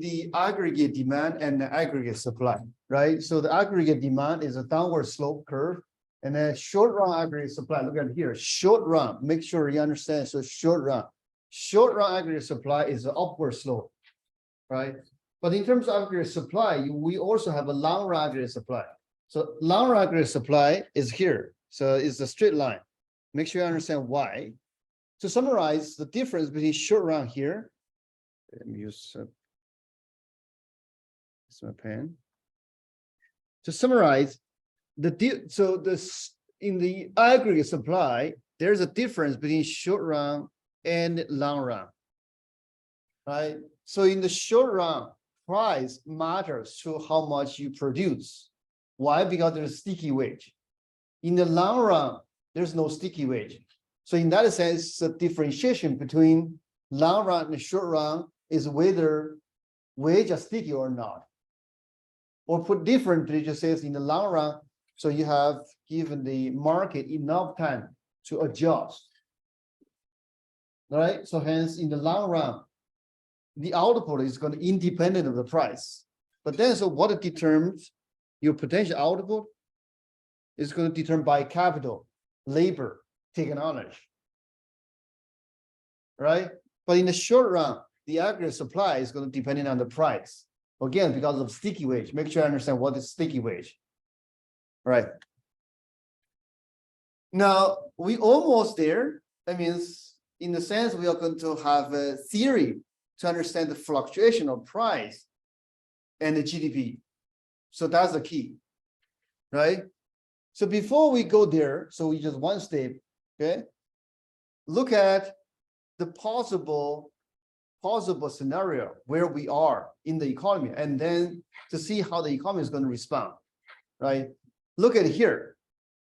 the aggregate demand and the aggregate supply, right? So the aggregate demand is a downward slope curve, and then short run aggregate supply, look at here, short run, make sure you understand. So short run aggregate supply is an upward slope, right? But in terms of aggregate supply, we also have a long run aggregate supply. So long run aggregate supply is here. So it's a straight line. Make sure you understand why. To summarize the difference between short run here, let me use my pen. To summarize, in the aggregate supply, there's a difference between short run and long run, right? So in the short run, price matters to how much you produce. Why? Because there's sticky wage. In the long run, there's no sticky wage. So in that sense, the differentiation between long run and short run is whether wage are sticky or not. Or put differently, just says in the long run, so you have given the market enough time to adjust. Right? So hence in the long run, the output is going to be independent of the price. But then, so what determines your potential output is going to be determined by capital, labor, technology. Right? But in the short run, the aggregate supply is going to depend on the price. Again, because of sticky wage. Make sure I understand what is sticky wage. Right. Now, we almost there. That means, in a sense, we are going to have a theory to understand the fluctuation of price and the GDP. So that's the key, right? So before we go there, so we just one step, okay? Look at the possible scenario where we are in the economy, and then to see how the economy is going to respond, right? Look at here.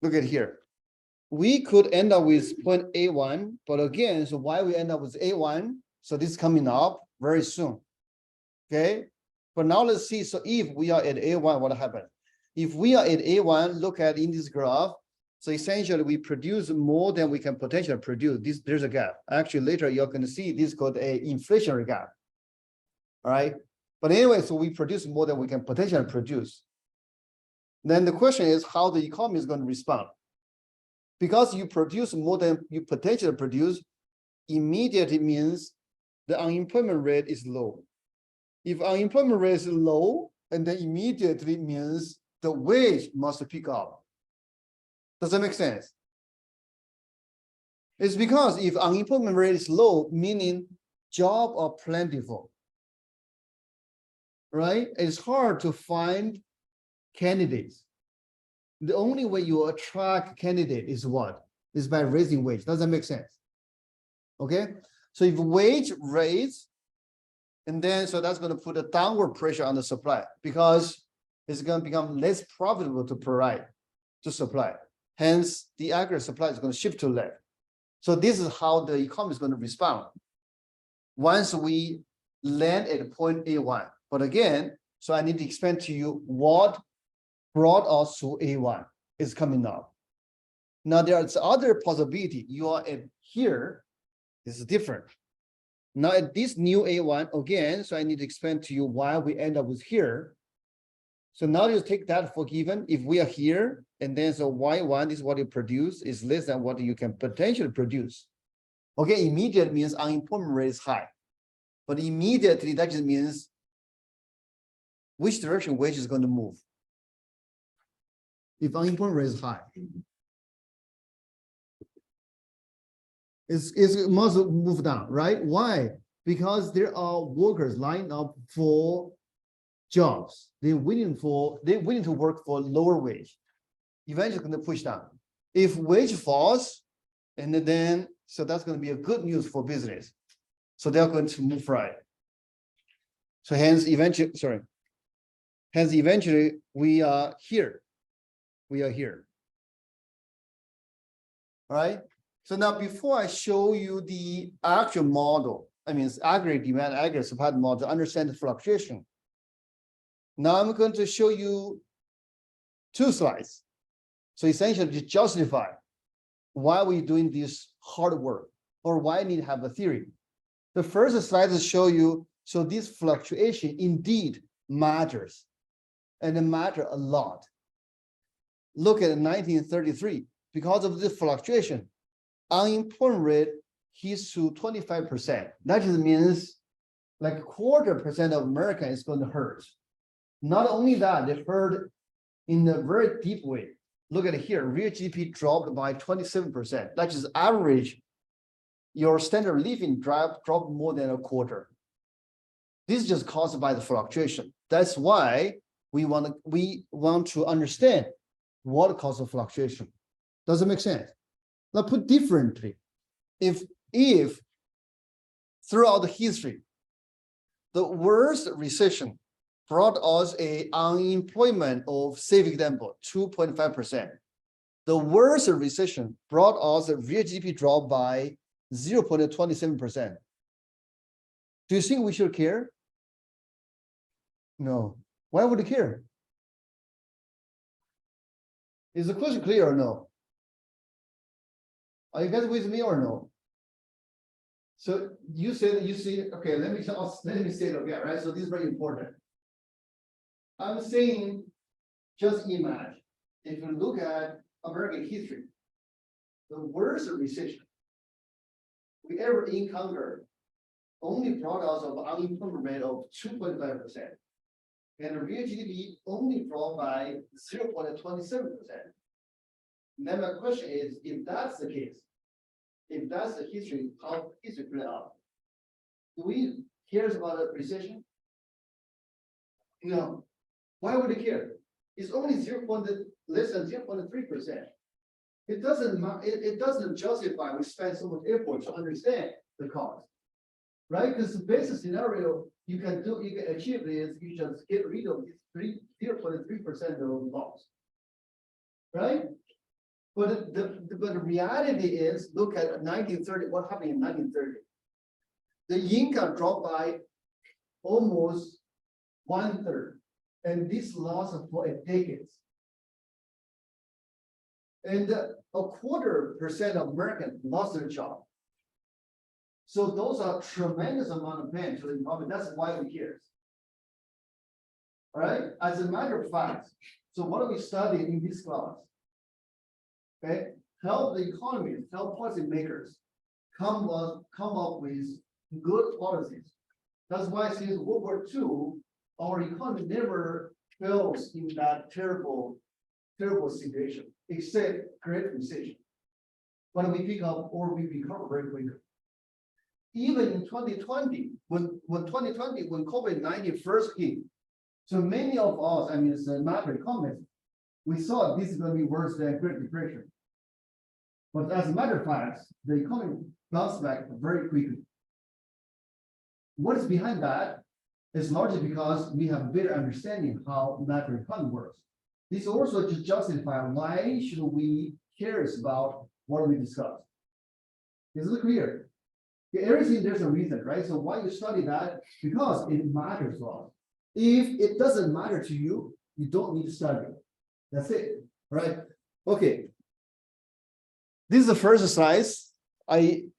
Look at here. We could end up with point A1, but again, so why we end up with A1? So this is coming up very soon, okay? But now let's see, so if we are at A1, what happened? If we are at A1, look at in this graph, so essentially we produce more than we can potentially produce. There's a gap. Actually, later you're going to see this is called an inflationary gap, all right? But anyway, so we produce more than we can potentially produce. Then the question is how the economy is going to respond. Because you produce more than you potentially produce, immediately means the unemployment rate is low. If unemployment rate is low, and then immediately means the wage must pick up. Does that make sense? It's because if unemployment rate is low, meaning jobs are plentiful, right? It's hard to find candidates. The only way you attract candidate is what? Is by raising wage. Does that make sense? Okay. So if wage raise, and then so that's going to put a downward pressure on the supply because it's going to become less profitable to provide to supply. Hence, the aggregate supply is going to shift to left. So this is how the economy is going to respond once we land at point A1. But again, so I need to explain to you what brought us to A1 is coming up. Now there's other possibility. You are at here, this is different. Now at this new A1 again, so I need to explain to you why we end up with here. So now you take that for given. If we are here, and then so Y1 is what you produce is less than what you can potentially produce. Okay, immediate means unemployment rate is high. But immediately that just means which direction wage is going to move. If unemployment rate is high, it must move down, right? Why? Because there are workers lined up for jobs. They're willing to work for lower wage. Eventually going to push down. If wage falls, and then so that's going to be a good news for business. So they're going to move right. So hence eventually we are here. We are here. All right. So now before I show you the actual model, I mean, it's aggregate demand, aggregate supply model to understand the fluctuation. Now I'm going to show you two slides. So essentially to justify why we're doing this hard work or why I need to have a theory. The first slide is show you So this fluctuation indeed matters, and it matters a lot. Look at 1933. Because of this fluctuation, unemployment rate hits to 25%. That just means like 1/4% of America is going to hurt. Not only that, they hurt in a very deep way. Look at it here, real GDP dropped by 27%. That is average. Your standard of living dropped more than 1/4. This is just caused by the fluctuation. That's why we want to understand what causes the fluctuation. Does it make sense? Now put differently, if throughout the history, the worst recession brought us a unemployment of, say, for example, 2.5%. The worst recession brought us a real GDP drop by 0.27%. Do you think we should care? No. Why would we care? Is the question clear or no? Are you guys with me or no? So you said you see, okay, let me say it again, right? So this is very important. I'm saying, just imagine, if you look at American history, the worst recession we ever encountered only brought us an unemployment rate of 2.5%. And the real GDP only dropped by 0.27%. Then my question is, if that's the case, if that's the history, how history played out? Do we care about a recession? No. Why would we care? It's only less than 0.3%. It doesn't justify we spend so much effort to understand the cause, right? Because the basic scenario you can achieve is you just get rid of this 0.3% of loss, right? But the reality is, look at 1930. What happened in 1930? The income dropped by almost 1/3, and this loss for a decade. And 1/4% of Americans lost their job. So those are tremendous amount of pain to the economy. That's why we care. All right. As a matter of fact, so what do we study in this class? Okay, help the economy, help policymakers come up with good policies. That's why since World War II, our economy never fails in that terrible situation, except Great Recession. When we pick up or we recover very quickly. Even in 2020, when COVID-19 first hit, so many of us, I mean, as a macroeconomists, we thought this is going to be worse than Great Depression. But as a matter of fact, the economy bounced back very quickly. What is behind that is largely because we have a better understanding how macroeconomy works. This also to justify why should we care about what we discussed. Is it clear? Everything there's a reason, right? So why you study that? Because it matters a lot. If it doesn't matter to you, you don't need to study. That's it, right? Okay. This is the first slide. I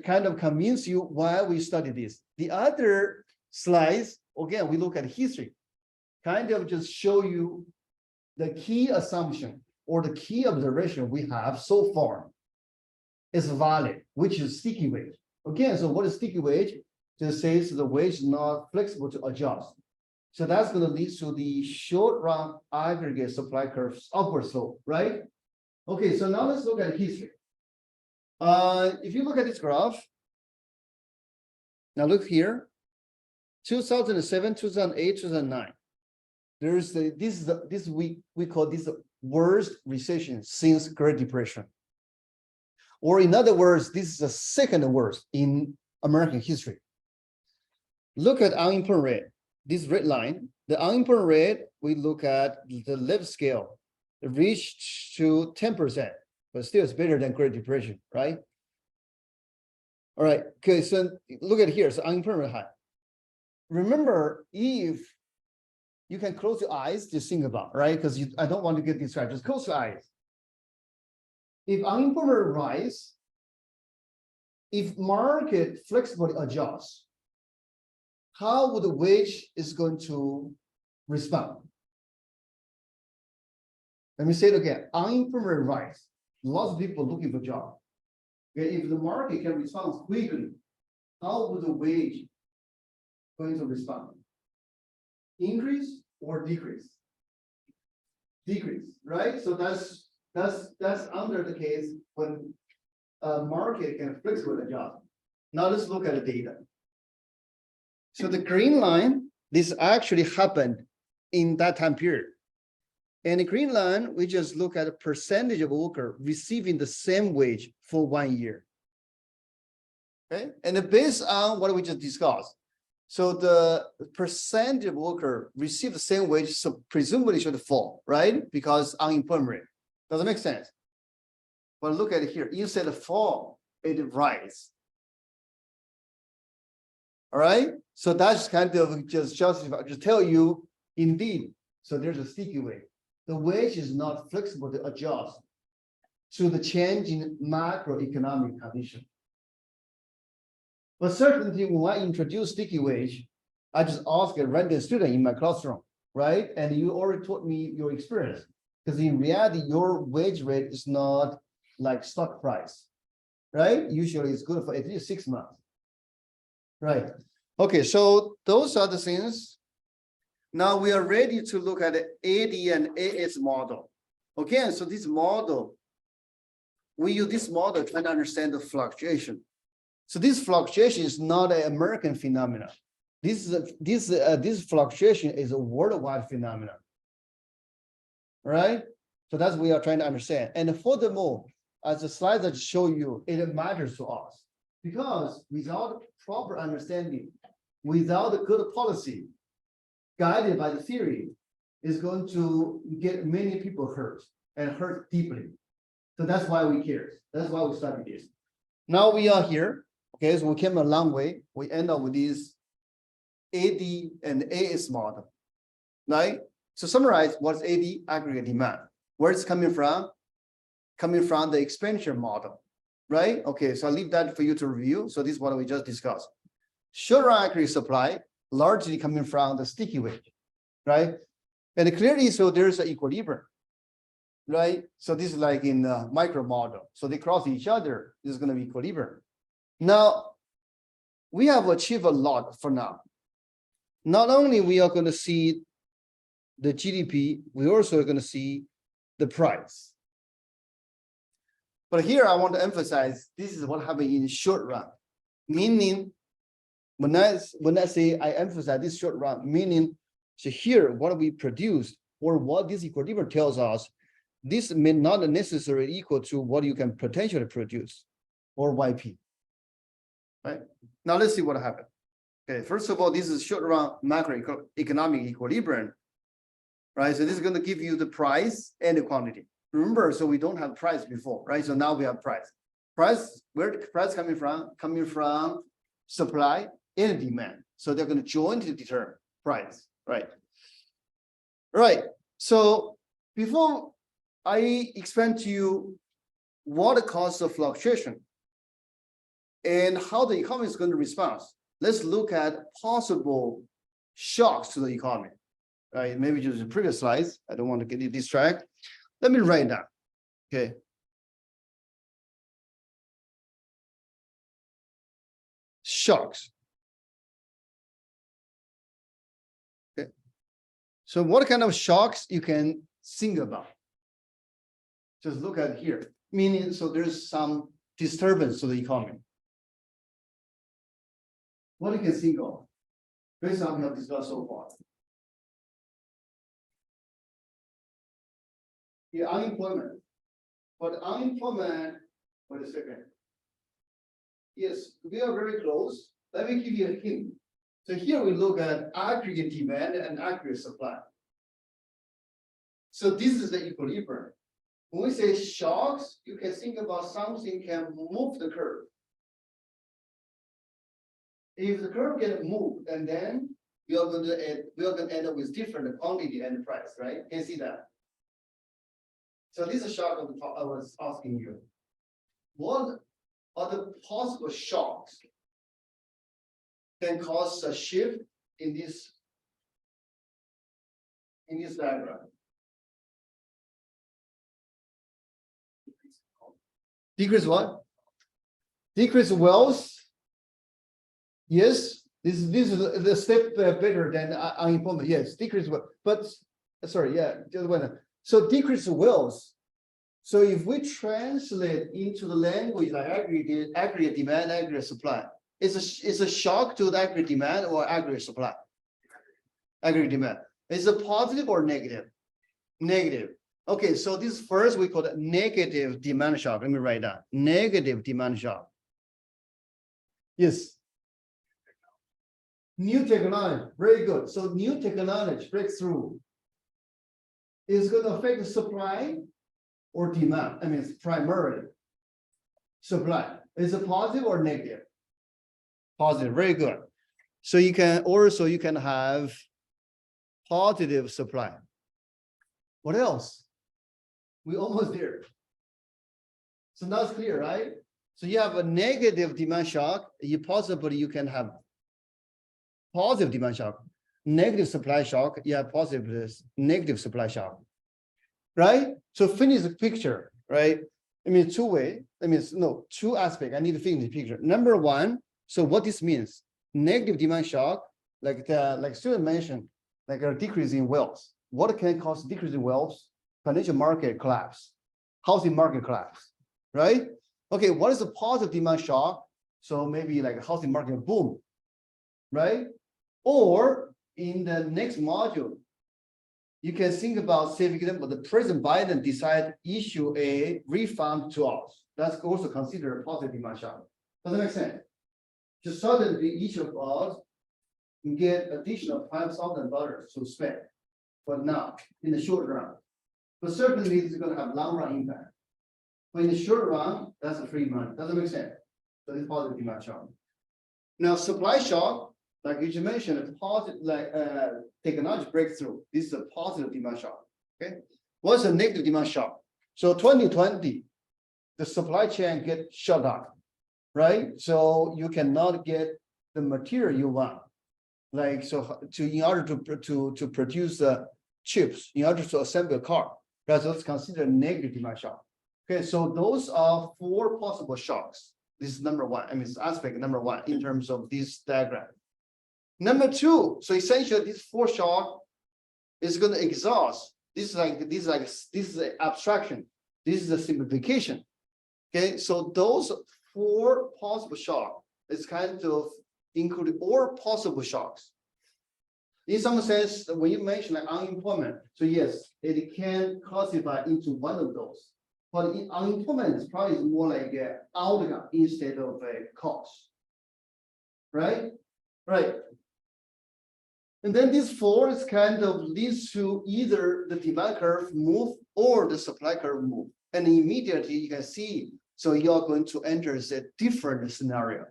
kind of convince you why we study this. The other slides, again, we look at history, kind of just show you the key assumption or the key observation we have so far is valid, which is sticky wage. Again, so what is sticky wage? Just says the wage is not flexible to adjust. So that's going to lead to the short run aggregate supply curves upward slope, right? Okay, so now let's look at history. If you look at this graph, now look here, 2007, 2008, 2009. There's we call this the worst recession since Great Depression. Or in other words, this is the second worst in American history. Look at unemployment rate. This red line, the unemployment rate, we look at the left scale, it reached to 10%, but still it's better than Great Depression, right? All right, okay, so look at here, so unemployment rate high. Remember, if you can close your eyes, just think about, right? Because I don't want to get distracted, just close your eyes. If unemployment rise, if market flexibly adjusts, how would the wage is going to respond? Let me say it again. Unemployment rise. Lots of people looking for job. Okay, if the market can respond quickly, how would the wage going to respond? Increase or decrease? Decrease, right? So that's under the case when a market can flexible adjust. Now let's look at the data. So the green line, this actually happened in that time period. And the green line, we just look at the percentage of workers receiving the same wage for 1 year. Okay, and based on what we just discussed, so the percentage of workers receive the same wage, so presumably should fall, right? Because unemployment rate. Does it make sense? But look at it here. Instead of fall, it rise. All right. So that's kind of just tell you, indeed. So there's a sticky wage. The wage is not flexible to adjust to the change in macroeconomic condition. But certainly when I introduce sticky wage, I just ask a random student in my classroom, right? And you already taught me your experience. Because in reality, your wage rate is not like stock price, right? Usually it's good for at least 6 months. Right. Okay, so those are the things. Now we are ready to look at the AD and AS model. Again, so this model, we use this model to understand the fluctuation. So this fluctuation is not an American phenomenon. This fluctuation is a worldwide phenomenon. Right? So that's what we are trying to understand. And furthermore, as the slides that show you, it matters to us because without proper understanding, without a good policy guided by the theory, is going to get many people hurt and hurt deeply. So that's why we care. That's why we study this. Now we are here. Okay, so we came a long way. We end up with this AD and AS model, right? So summarize what's AD, aggregate demand. Where it's coming from? Coming from the expansion model, right? Okay, so I'll leave that for you to review. So this is what we just discussed. Short-run aggregate supply largely coming from the sticky wage, right? And clearly, so there's an equilibrium, right? So this is like in the micro model. So they cross each other. This is going to be equilibrium. Now, we have achieved a lot for now. Not only we are going to see the GDP, we also are going to see the price. But here I want to emphasize this is what happened in short run, meaning when I say I emphasize this short run, meaning so here what we produce or what this equilibrium tells us, this may not necessarily equal to what you can potentially produce or YP. Right now, let's see what happened. Okay, first of all, this is short run macroeconomic equilibrium. Right, so this is going to give you the price and the quantity. Remember, so we don't have price before, right? So now we have price. Price, where the price coming from? Coming from supply and demand. So they're going to jointly determine price, right? Right. So before I explain to you what causes the fluctuation and how the economy is going to respond, let's look at possible shocks to the economy. Right, maybe just the previous slides. I don't want to get you distracted. Let me write down. Okay. Shocks. Okay. So what kind of shocks you can think about? Just look at here. Meaning, so there's some disturbance to the economy. What you can think of based on what we have discussed so far. The unemployment. But unemployment, wait a second. Yes, we are very close. Let me give you a hint. So here we look at aggregate demand and aggregate supply. So this is the equilibrium. When we say shocks, you can think about something can move the curve. If the curve gets moved, and then we are going to end up with different quantity and price, right? Can you see that? So this is a shock I was asking you. What are the possible shocks can cause a shift in this diagram. Decrease what? Decrease wealth. Yes, this is the step better than unemployment. Yes, decrease wealth. But sorry, yeah, just one. So decrease wealth. So if we translate into the language like aggregate demand, aggregate supply, it's a shock to the aggregate demand or aggregate supply. Aggregate demand. Is it positive or negative? Negative. Okay, so this first we call it negative demand shock. Let me write down. Negative demand shock. Yes. New technology, very good. So new technology breakthrough is going to affect the supply or demand. I mean, it's primarily supply. Is it positive or negative? Positive, very good. So you can have positive supply. What else? We almost there. So now it's clear, right? So you have a negative demand shock. You can have positive demand shock. Negative supply shock, you have positive negative supply shock. Right? So finish the picture, right? I mean, two aspects. I need to finish the picture. Number one, so what this means, negative demand shock, like student mentioned, like a decrease in wealth. What can cause decrease in wealth? Financial market collapse, housing market collapse, right? Okay, what is the positive demand shock? So maybe like a housing market boom, right? Or in the next module, you can think about, say, for example, the President Biden decide issue a refund to us. That's also considered a positive demand shock. Does that make sense? Just suddenly each of us can get additional $5,000 to spend, but not in the short run. But certainly it's going to have long run impact. But in the short run, that's a free money. Does that make sense? So it's positive demand shock. Now supply shock, like you just mentioned, it's positive, like technology breakthrough. This is a positive demand shock. Okay. What's a negative demand shock? So 2020, the supply chain get shut down, right? So you cannot get the material you want. Like in order to produce chips, in order to assemble a car, that's considered negative demand shock. Okay, so those are 4 possible shocks. This is number one. I mean, it's aspect number one in terms of this diagram. Number 2, so essentially this 4 shock is going to exhaust. This is an abstraction. This is a simplification. Okay, so those 4 possible shocks is kind of including all possible shocks. In some sense, when you mention like unemployment, so yes, it can classify into one of those. But in unemployment is probably more like an outcome instead of a cause. Right? Right. And then this 4 is kind of leads to either the demand curve move or the supply curve move. And immediately you can see, so you're going to enter a different scenario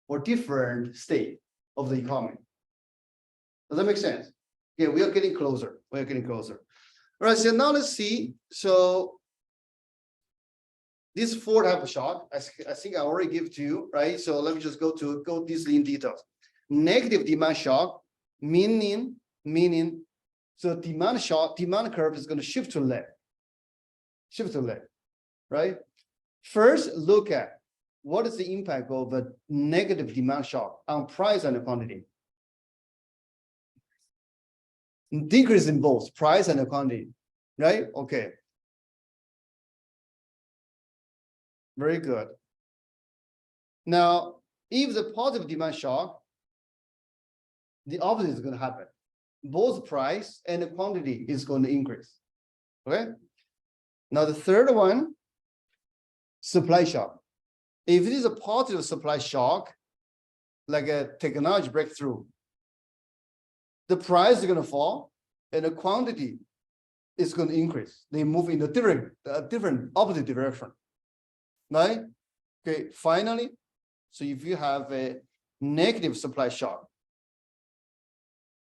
or different state of the economy. Does that make sense? Yeah, we are getting closer. We are getting closer. All right, so now let's see. So this 4 type of shock, I think I already give to you, right? So let me just go this in details. Negative demand shock, meaning, so demand curve is going to shift to left. Right? First, look at what is the impact of a negative demand shock on price and quantity. Decrease in both price and quantity, right? Okay. Very good. Now, if the positive demand shock, the opposite is going to happen. Both price and the quantity is going to increase. Okay. Now the third one, supply shock. If it is a positive supply shock, like a technology breakthrough, the price is going to fall and the quantity is going to increase. They move in a different opposite direction. Right? Okay, finally, so if you have a negative supply shock,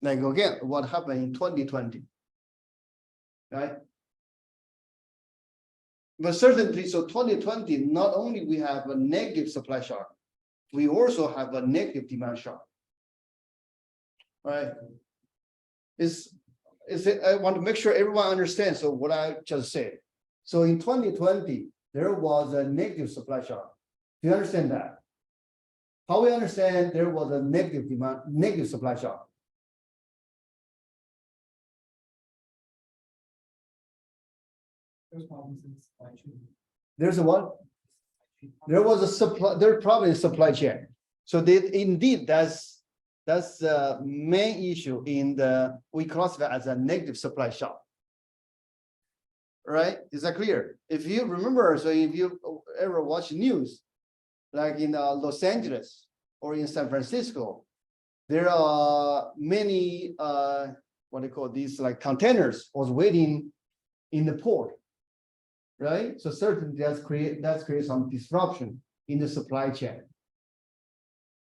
like again, what happened in 2020, right? But certainly, so 2020, not only we have a negative supply shock, we also have a negative demand shock. right? I want to make sure everyone understands. So what I just said. So in 2020, there was a negative supply shock. Do you understand that? How we understand there was a negative demand, negative supply shock? There's a what? There was a supply, there's probably a supply chain. So indeed, that's the main issue in the, we classify as a negative supply shock. Right? Is that clear? If you remember, so if you ever watch news, like in Los Angeles or in San Francisco, there are many, what they call these, like containers was waiting in the port, right? So certainly that's create some disruption in the supply chain.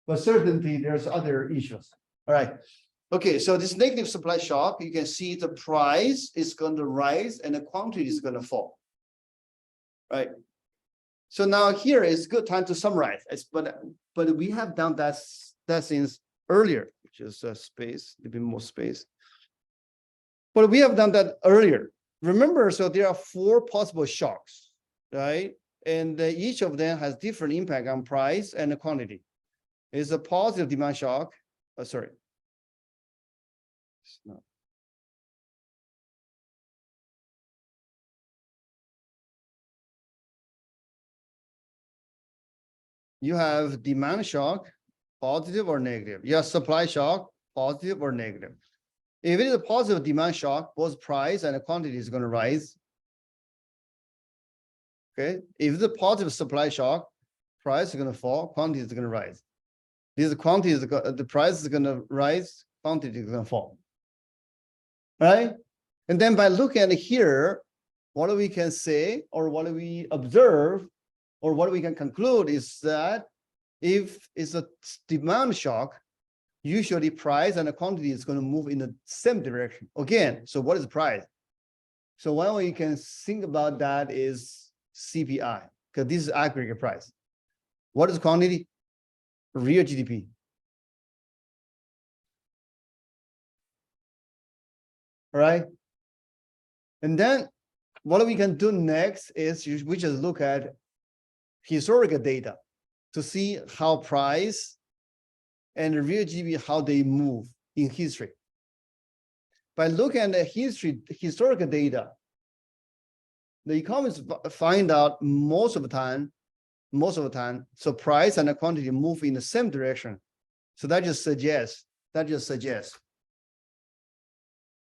But certainly there's other issues. All right. Okay, so this negative supply shock, you can see the price is going to rise and the quantity is going to fall. Right. So now here is a good time to summarize. But we have done that since earlier, which is space, a bit more space. But we have done that earlier. Remember, so there are 4 possible shocks, right? And each of them has different impact on price and the quantity. It's a positive demand shock. Sorry. No. You have demand shock, positive or negative. You have supply shock, positive or negative. If it is a positive demand shock, both price and the quantity is going to rise. Okay. If it's a positive supply shock, price is going to fall, quantity is going to rise. These quantities, the price is going to rise, quantity is going to fall. Right? And then by looking at here, what we can say, or what we observe, or what we can conclude is that if it's a demand shock, usually price and the quantity is going to move in the same direction. Again, so what is price? So one way you can think about that is CPI, because this is aggregate price. What is quantity? Real GDP. All right. And then what we can do next is we just look at historical data to see how price and real GDP, how they move in history. By looking at the historical data, the economists find out most of the time, so price and the quantity move in the same direction. So that just suggests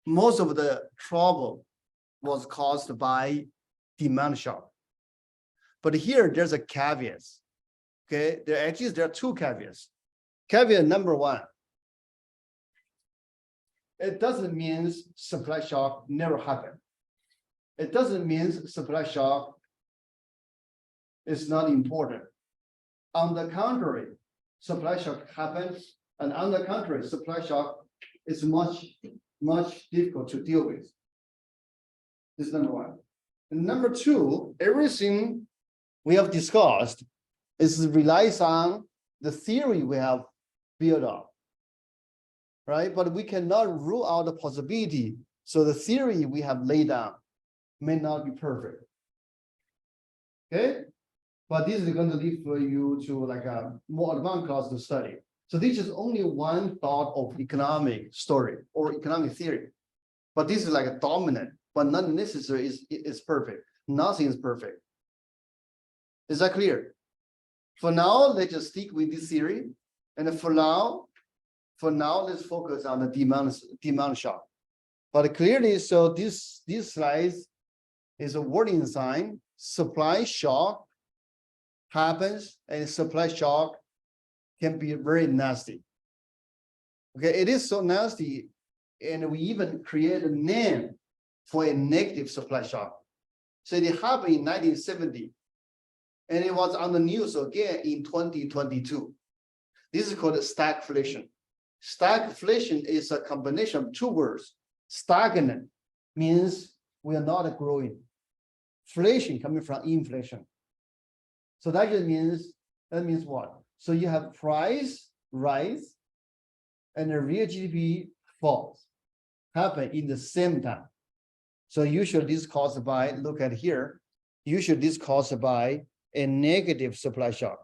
most of the trouble was caused by demand shock. But here there's a caveat. Okay, there are 2 caveats. Caveat number 1. It doesn't mean supply shock never happened. It doesn't mean supply shock is not important. On the contrary, supply shock happens, and on the contrary, supply shock is much difficult to deal with. This is number 1. And number 2, everything we have discussed relies on the theory we have built up, right? But we cannot rule out the possibility. So the theory we have laid down may not be perfect. Okay, but this is going to lead for you to like a more advanced class to study. So this is only one thought of economic story or economic theory, but this is like a dominant, but not necessarily is perfect. Nothing is perfect. Is that clear? For now, let's just stick with this theory. And for now, let's focus on the demand shock. But clearly, so this slide is a warning sign. Supply shock happens, and supply shock can be very nasty. Okay, it is so nasty, and we even create a name for a negative supply shock. So it happened in 1970, and it was on the news again in 2022. This is called stagflation. Stagflation is a combination of 2 words. Stagnant means we are not growing. Inflation coming from inflation. So that just means what? So you have price rise and the real GDP falls, happen in the same time. So usually this is caused by, look at here, usually this is caused by a negative supply shock.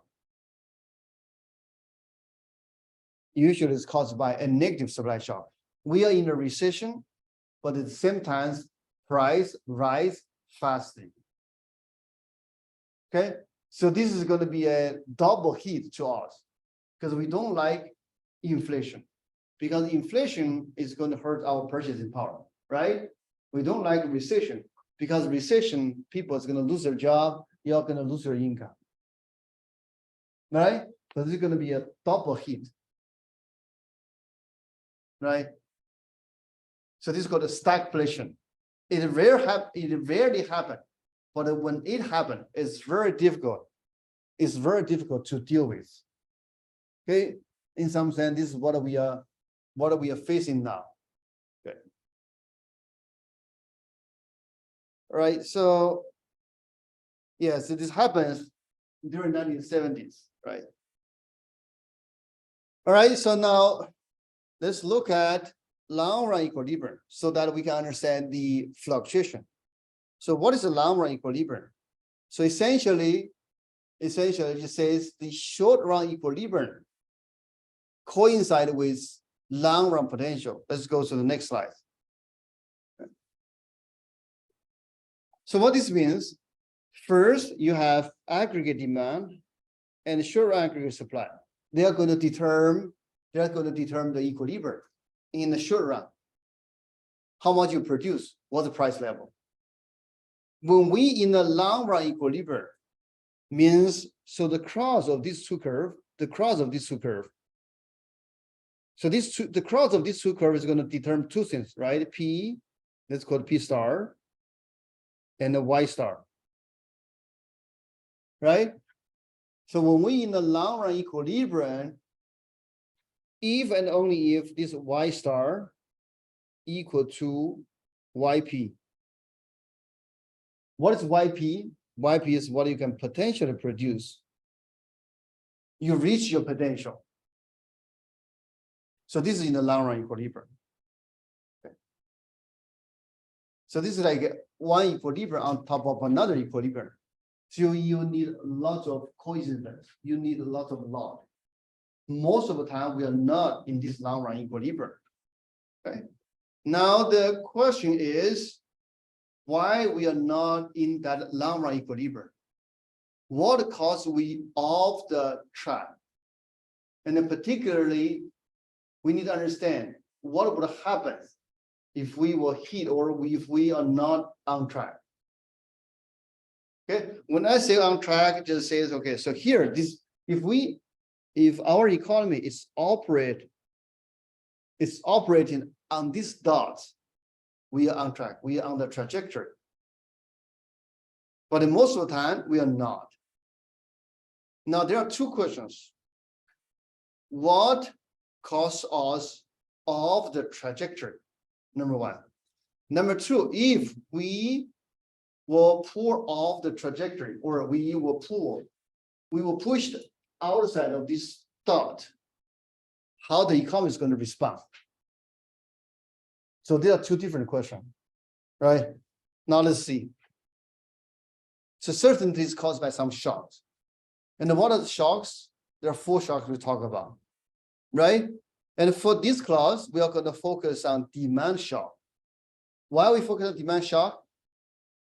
Usually it's caused by a negative supply shock. We are in a recession, but at the same time, price rise fastly. Okay, so this is going to be a double hit to us because we don't like inflation, because inflation is going to hurt our purchasing power, right? We don't like recession because recession, people is going to lose their job, you're going to lose your income, right? So this is going to be a double hit, right? So this is called a stagflation. It rarely happens, but when it happens, it's very difficult. It's very difficult to deal with. Okay, in some sense, this is what we are facing now. Okay. All right. So yes, this happens during 1970s, right? All right. So now let's look at long run equilibrium so that we can understand the fluctuation. So what is the long run equilibrium? So essentially it just says the short run equilibrium coincide with long run potential. Let's go to the next slide. So what this means, first you have aggregate demand and short run aggregate supply. They are going to determine the equilibrium in the short run. How much you produce, what's the price level? When we in the long run equilibrium means, so the cross of these two curves, the cross of these two curves. So the cross of these two curves is going to determine two things, right? P, let's call it P star, and the Y star, right? So when we in the long run equilibrium, if and only if this Y star equal to YP. What is YP? YP is what you can potentially produce. You reach your potential. So this is in the long run equilibrium. Okay. So this is like one equilibrium on top of another equilibrium. So you need lots of coincidence. You need a lot of log. Most of the time, we are not in this long run equilibrium. Okay. Now the question is, why we are not in that long run equilibrium? What cause we off the track? And then particularly, we need to understand what would happen if we were hit or if we are not on track. Okay, when I say on track, it just says, okay, so here, this if our economy is operating on these dots, we are on track, we are on the trajectory. But most of the time, we are not. Now, there are two questions. What caused us off the trajectory? Number one. Number two, if we will pull off the trajectory, or we will push the outside of this dot, how the economy is going to respond. So there are two different questions, right? Now let's see. So certainty is caused by some shocks. And what are the shocks? There are four shocks we talk about, right? And for this class, we are going to focus on demand shock. Why we focus on demand shock?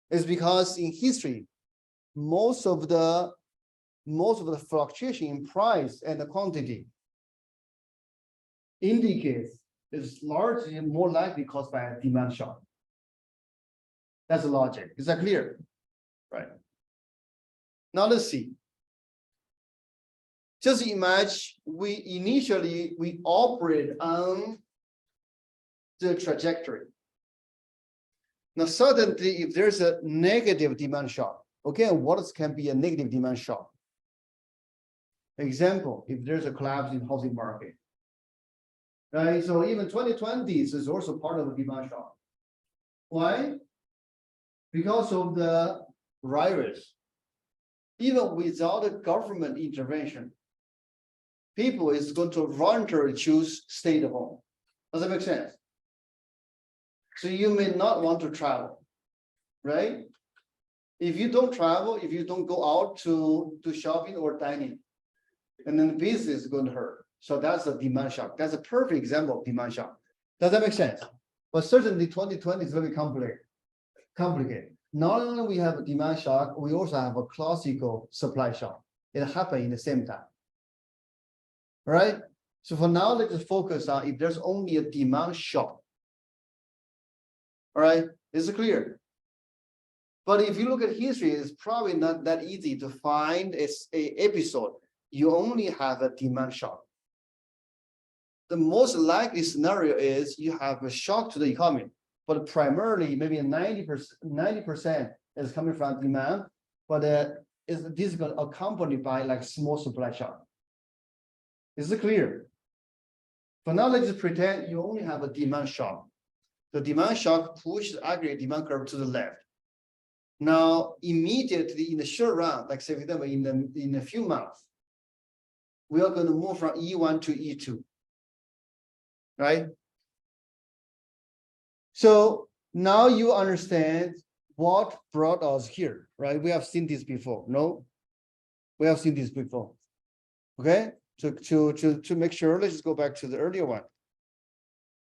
Is because in history, most of the fluctuation in price and the quantity indicates is largely more likely caused by a demand shock. That's the logic. Is that clear? Right. Now let's see. Just imagine we operate on the trajectory. Now, suddenly, if there's a negative demand shock, okay, what can be a negative demand shock? Example, if there's a collapse in housing market, right? So even 2020 is also part of a demand shock. Why? Because of the virus. Even without a government intervention, people is going to voluntarily choose stay at home. Does that make sense? So you may not want to travel, right? If you don't travel, if you don't go out to shopping or dining, and then the business is going to hurt. So that's a demand shock. That's a perfect example of demand shock. Does that make sense? But certainly 2020 is very complicated. Not only we have a demand shock, we also have a classical supply shock. It happened in the same time. All right. So for now, let's just focus on if there's only a demand shock. All right, is it clear? But if you look at history, it's probably not that easy to find a episode. You only have a demand shock. The most likely scenario is you have a shock to the economy, but primarily maybe 90% is coming from demand, but this is going to accompanied by like small supply shock. Is it clear? For now, let's just pretend you only have a demand shock. The demand shock pushes the aggregate demand curve to the left. Now, immediately in the short run, like say for example, in a few months, we are going to move from E1 to E2, right? So now you understand what brought us here, right? We have seen this before. No, we have seen this before. Okay, so to make sure, let's just go back to the earlier one.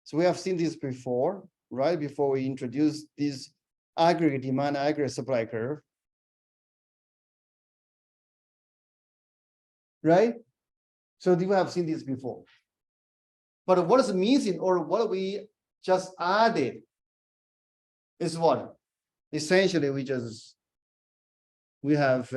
So we have seen this before, right? Before we introduce this aggregate demand, aggregate supply curve, right? So we have seen this before. But what is missing, or what we just added, is what? Essentially, we have,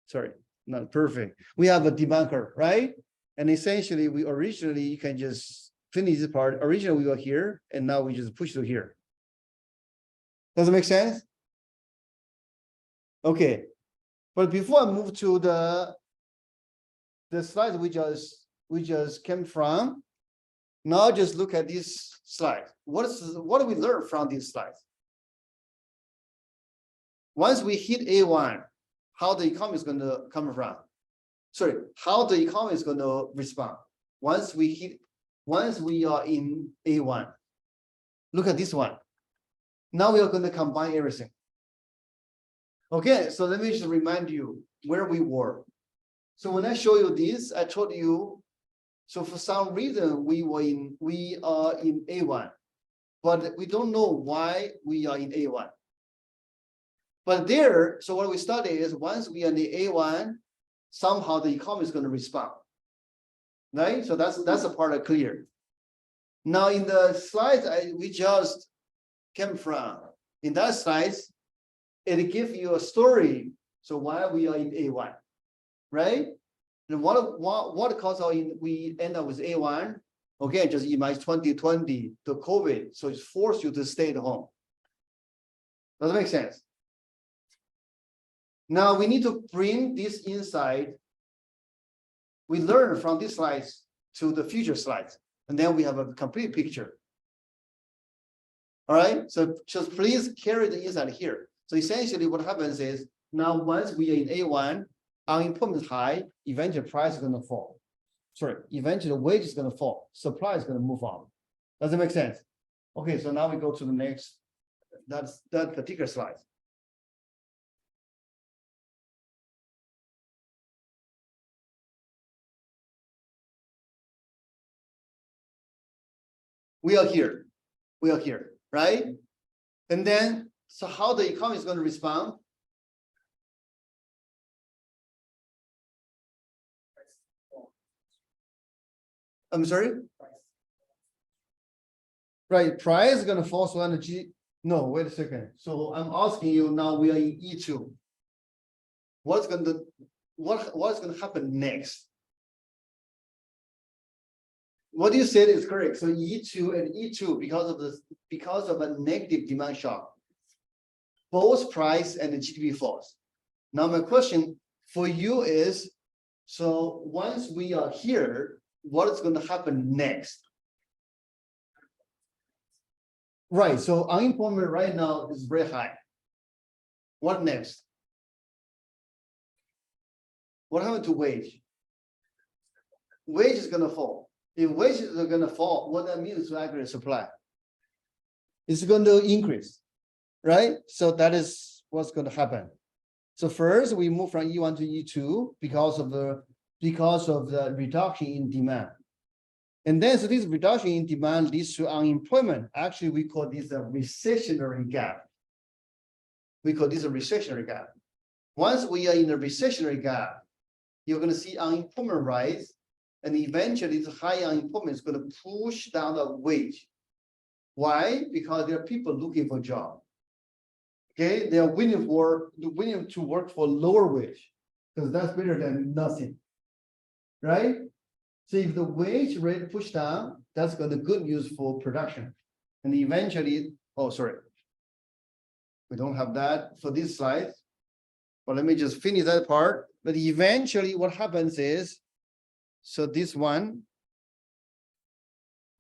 sorry, not perfect. We have a demand curve, right? And essentially, we originally, you can just finish this part. Originally, we were here, and now we just push to here. Does it make sense? Okay. But before I move to the slide we just came from, now just look at this slide. What do we learn from these slides? Once we hit A1, how the economy is going to come from? Sorry, how the economy is going to respond once we are in A1. Look at this one. Now we are going to combine everything. Okay, so let me just remind you where we were. So when I show you this, I told you, so for some reason we are in A1, but we don't know why we are in A1. But there, so what we study is once we are in the A1, somehow the economy is going to respond, right? So that's a part of clear. Now in the slides we just came from, in that slides, it gives you a story. So why we are in A1, right? And what caused we end up with A1? Okay, just imagine 2020, the COVID, so it's forced you to stay at home. Does that make sense? Now we need to bring this insight we learn from these slides to the future slides, and then we have a complete picture. All right, so just please carry the insight here. So essentially what happens is, now once we are in A1, unemployment is high, eventually price is going to fall. Sorry, eventually wage is going to fall, supply is going to move on. Does it make sense? Okay, so now we go to the next, that's that particular slide. We are here, right? And then, so how the economy is going to respond? I'm sorry? Right, price is going to fall, so energy. No, wait a second. So I'm asking you now, we are in E2. What's going to happen next? What you said is correct. So E2 and E2, because of a negative demand shock, both price and the GDP falls. Now my question for you is, so once we are here, what is going to happen next? Right, so unemployment right now is very high. What next? What happened to wage? wage is going to fall. If wages are going to fall, what that means to aggregate supply? It's going to increase, right? So that is what's going to happen. So first, we move from E1 to E2 because of the reduction in demand. And then, so this reduction in demand leads to unemployment. Actually, we call this a recessionary gap. We call this a recessionary gap. Once we are in a recessionary gap, you're going to see unemployment rise, and eventually the high unemployment is going to push down the wage. Why? Because there are people looking for a job. Okay, they are willing to work for lower wage because that's better than nothing, right? So if the wage rate push down, that's got the good news for production, and eventually, oh sorry, we don't have that for this slide, but let me just finish that part. But eventually, what happens is, so this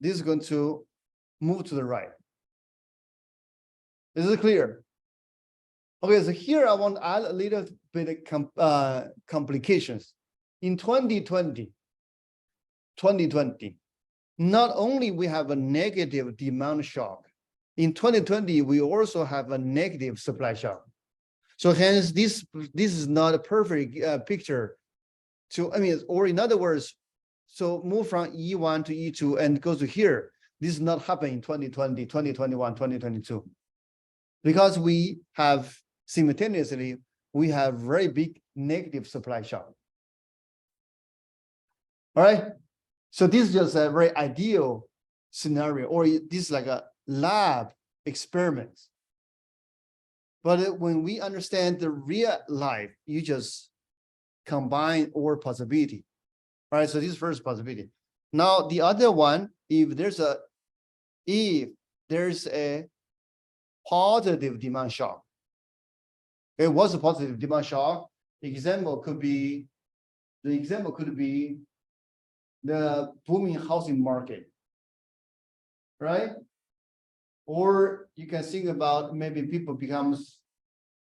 is going to move to the right. Is it clear? Okay, so here I want to add a little bit of complications. In 2020, not only we have a negative demand shock, in 2020, we also have a negative supply shock. So hence, this is not a perfect picture to, or in other words, so move from E1 to E2 and go to here. This is not happening in 2020, 2021, 2022. Because we have simultaneously, we have very big negative supply shock. All right. So this is just a very ideal scenario, or this is like a lab experiment. But when we understand the real life, you just combine all possibility. All right. So this is first possibility. Now the other one, if there's a positive demand shock. It was a positive demand shock. The example could be the booming housing market, right? Or you can think about maybe people becomes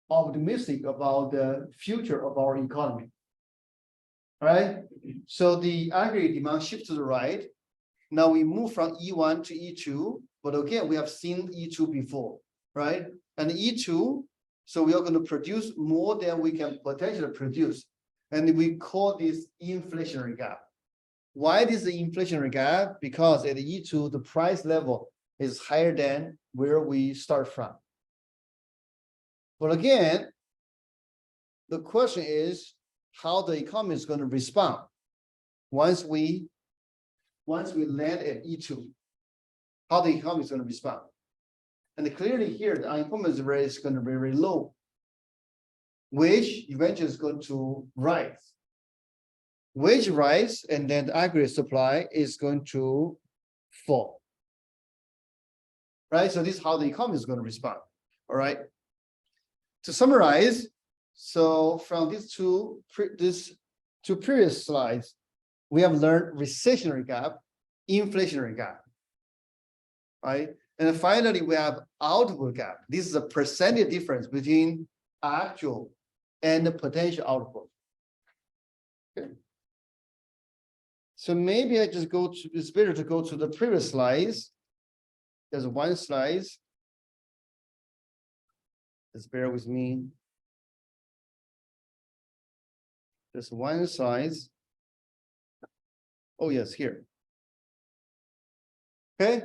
optimistic about the future of our economy, right? So the aggregate demand shifts to the right. Now we move from E1 to E2, but again, we have seen E2 before, right? And E2, so we are going to produce more than we can potentially produce. And we call this inflationary gap. Why this is the inflationary gap? Because at E2, the price level is higher than where we start from. But again, the question is how the economy is going to respond once we land at E2, how the economy is going to respond. And clearly here, the unemployment rate is going to be very low, which eventually is going to rise. Wage rise, and then the aggregate supply is going to fall. Right? So this is how the economy is going to respond. All right. To summarize, so from these two previous slides, we have learned recessionary gap, inflationary gap. Right? And then finally, we have output gap. This is a percentage difference between actual and the potential output. Okay. So maybe I just go to, it's better to go to the previous slides. There's one slide. Just bear with me. There's one slide. Oh, yes, here. Okay.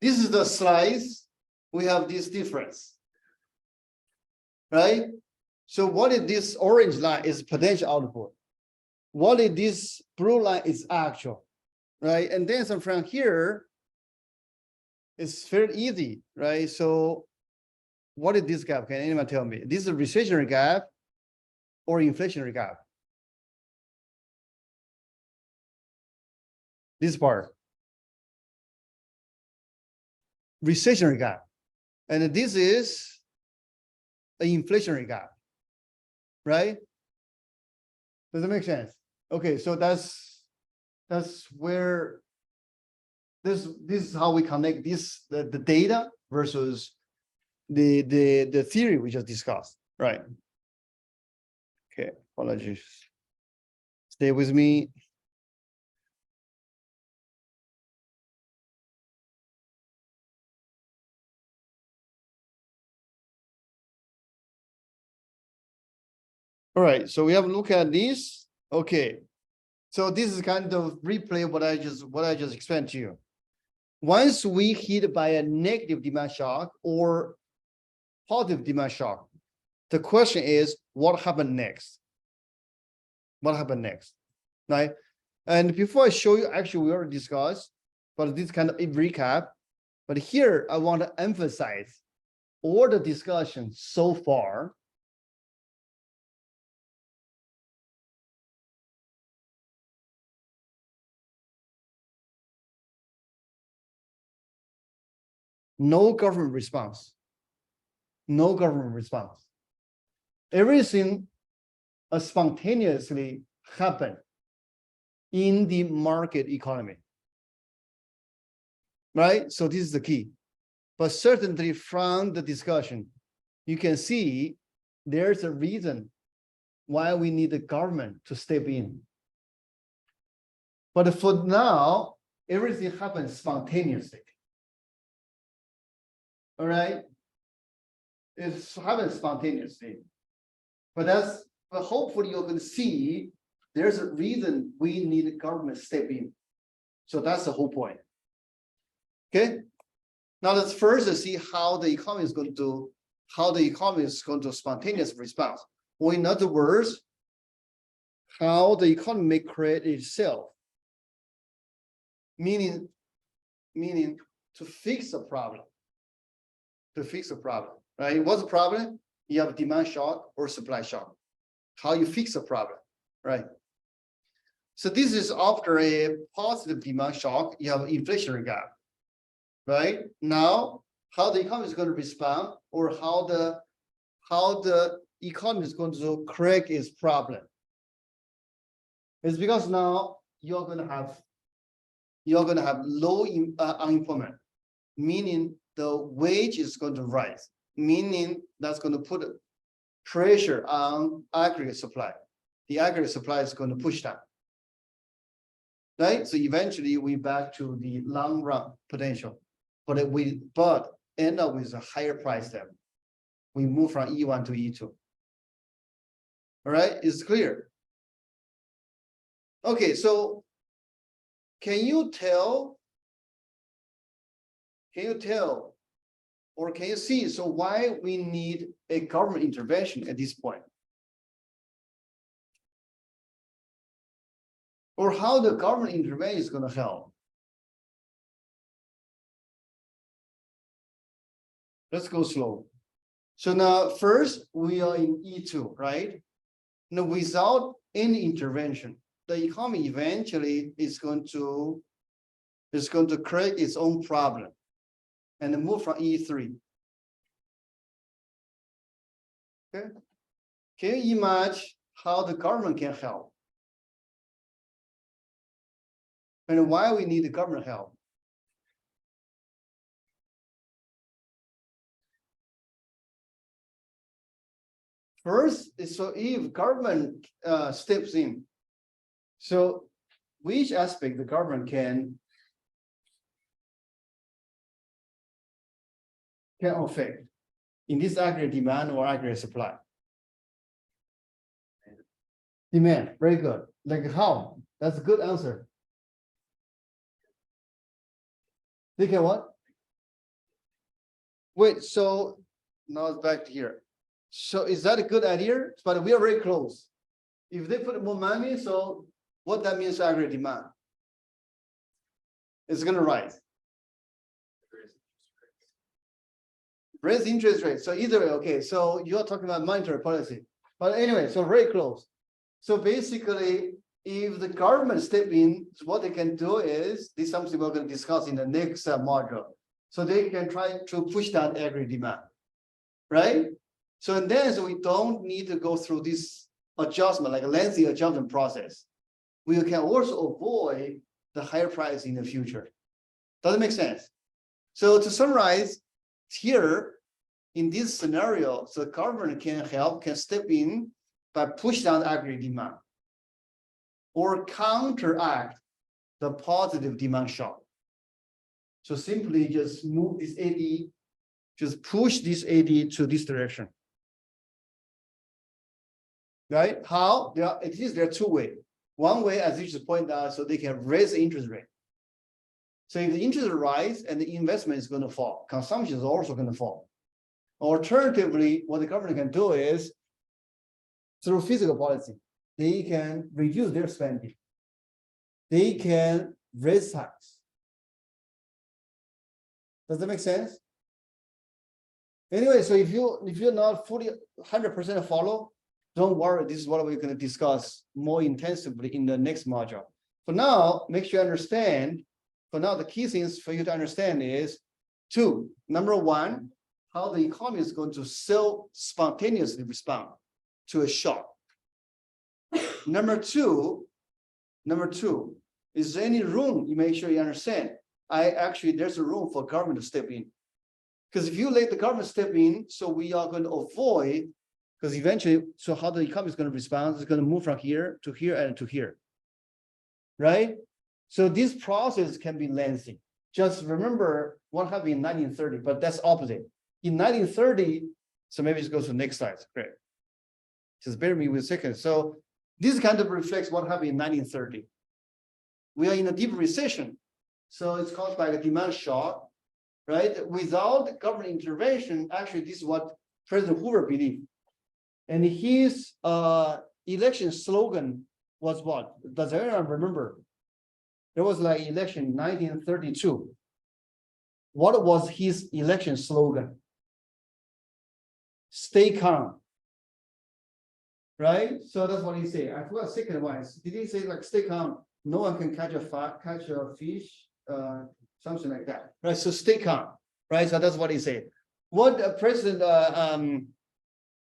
This is the slides. We have this difference. Right? So what is this orange line is potential output. What is this blue line is actual. Right? And then so from here, it's very easy, right? So what is this gap? Can anyone tell me? This is a recessionary gap or inflationary gap? This part. Recessionary gap. And this is an inflationary gap, right? Does that make sense? Okay, so that's where this is how we connect the data versus the theory we just discussed, right? Okay, apologies. Stay with me. All right, so we have a look at this. Okay, so this is kind of replay what I just explained to you. Once we hit by a negative demand shock or positive demand shock, the question is what happened next? What happened next, right? And before I show you, actually we already discussed, but this kind of a recap. But here I want to emphasize all the discussion so far. No government response. No government response. Everything spontaneously happened in the market economy. Right? So this is the key. But certainly from the discussion, you can see there's a reason why we need the government to step in. But for now, everything happens spontaneously. All right? It happens spontaneously. But hopefully you're going to see there's a reason we need the government step in. So that's the whole point. Okay. Now let's first see how the economy is going to spontaneously respond. Or in other words, how the economy may create itself. Meaning to fix a problem. To fix a problem, right? What's the problem? You have a demand shock or supply shock. How you fix a problem, right? So this is after a positive demand shock, you have an inflationary gap, right? Now, how the economy is going to respond, or how the economy is going to correct its problem. It's because now you're going to have low unemployment, meaning the wage is going to rise, meaning that's going to put pressure on aggregate supply. The aggregate supply is going to push down. Right? So eventually we back to the long run potential, but end up with a higher price level. We move from E1 to E2. All right, it's clear. Okay, so can you tell, or can you see, so why we need a government intervention at this point? Or how the government intervention is going to help? Let's go slow. So now first we are in E2, right? Now without any intervention, the economy eventually is going to create its own problem and move from E3. Okay. Can you imagine how the government can help? And why we need the government help? First, so if government steps in, so which aspect the government can affect in this aggregate demand or aggregate supply? Demand, very good. Like how? That's a good answer. They can what? Wait, so now it's back to here. So is that a good idea? But we are very close. If they put more money, so what that means to aggregate demand? It's going to rise. Raise interest rates. So either way, okay. So you're talking about monetary policy. But anyway, so very close. So basically, if the government step in, what they can do is, this is something we're going to discuss in the next module. So they can try to push down aggregate demand, right? So then, so we don't need to go through this adjustment, like a lengthy adjustment process. We can also avoid the higher price in the future. Does it make sense? So to summarize, here in this scenario, so the government can step in by push down aggregate demand. or counteract the positive demand shock. So simply just move this AD, just push this AD to this direction. Right? How? There are two ways. One way, as you just pointed out, so they can raise the interest rate. So if the interest rise and the investment is going to fall, consumption is also going to fall. Alternatively, what the government can do is through fiscal policy, they can reduce their spending. They can raise tax. Does that make sense? Anyway, so if you're not fully 100% follow, don't worry. This is what we're going to discuss more intensively in the next module. For now, make sure you understand. For now, the key things for you to understand is two. Number one, how the economy is going to spontaneously respond to a shock. Number two, is there any room? You make sure you understand. There's a room for government to step in. Because if you let the government step in, so we are going to avoid, because eventually, so how the economy is going to respond, it's going to move from here to here and to here. Right? So this process can be lengthy. Just remember what happened in 1930, but that's opposite. In 1930, so maybe just go to the next slide. Great. Just bear with me with a second. So this kind of reflects what happened in 1930. We are in a deep recession. So it's caused by a demand shock, right? Without government intervention, actually, this is what President Hoover believed. And his election slogan was what? Does anyone remember? There was like election in 1932. What was his election slogan? Stay calm. Right? So that's what he said. I forgot the second one. Did he say like stay calm? No one can catch a fish, something like that. Right? So stay calm. Right? So that's what he said. What President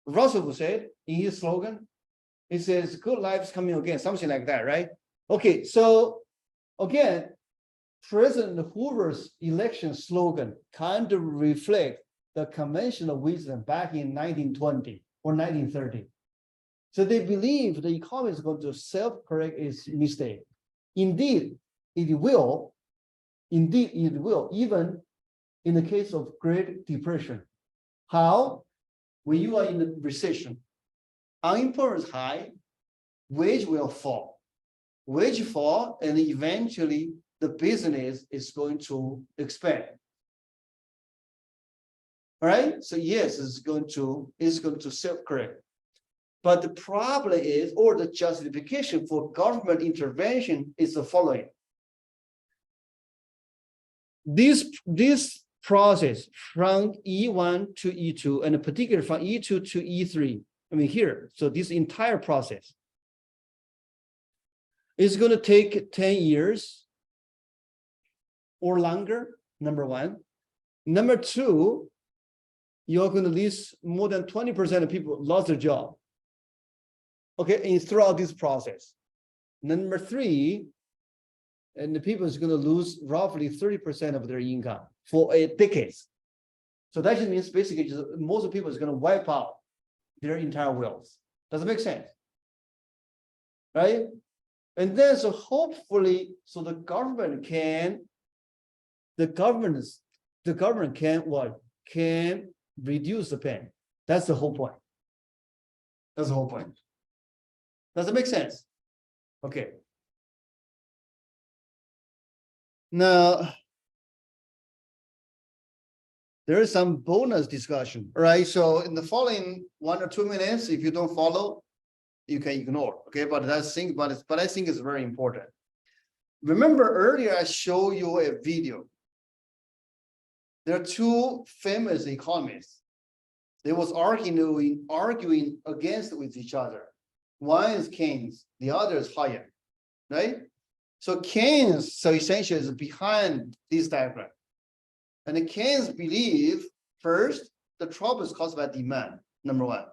Roosevelt said in his slogan, he says, good life is coming again, something like that, right? Okay, so again, President Hoover's election slogan kind of reflects the conventional wisdom back in 1920 or 1930. So they believe the economy is going to self-correct its mistake. Indeed, it will. Indeed, it will, even in the case of Great Depression. How? When you are in a recession, unemployment is high, wage will fall. Wage fall, and eventually the business is going to expand. All right. So yes, it's going to self-correct. But the problem is, or the justification for government intervention is the following. This process from E1 to E2, and in particular from E2 to E3, I mean here, so this entire process is going to take 10 years or longer, number one. Number two, you're going to lose more than 20% of people lost their job. Okay, and throughout this process. Number three, and the people is going to lose roughly 30% of their income for a decade. So that just means basically just most of people is going to wipe out their entire wealth. Does it make sense? Right? And then so hopefully, so the government can what? Can reduce the pain. That's the whole point. That's the whole point. Does it make sense? Okay. Now, there is some bonus discussion, right? So in the following 1 or 2 minutes, if you don't follow, you can ignore, okay? But I think it's very important. Remember earlier I showed you a video. There are two famous economists. They was arguing against with each other. One is Keynes, the other is Hayek, right? So Keynes, so essentially is behind this diagram. And Keynes believe, first, the trouble is caused by demand, number one.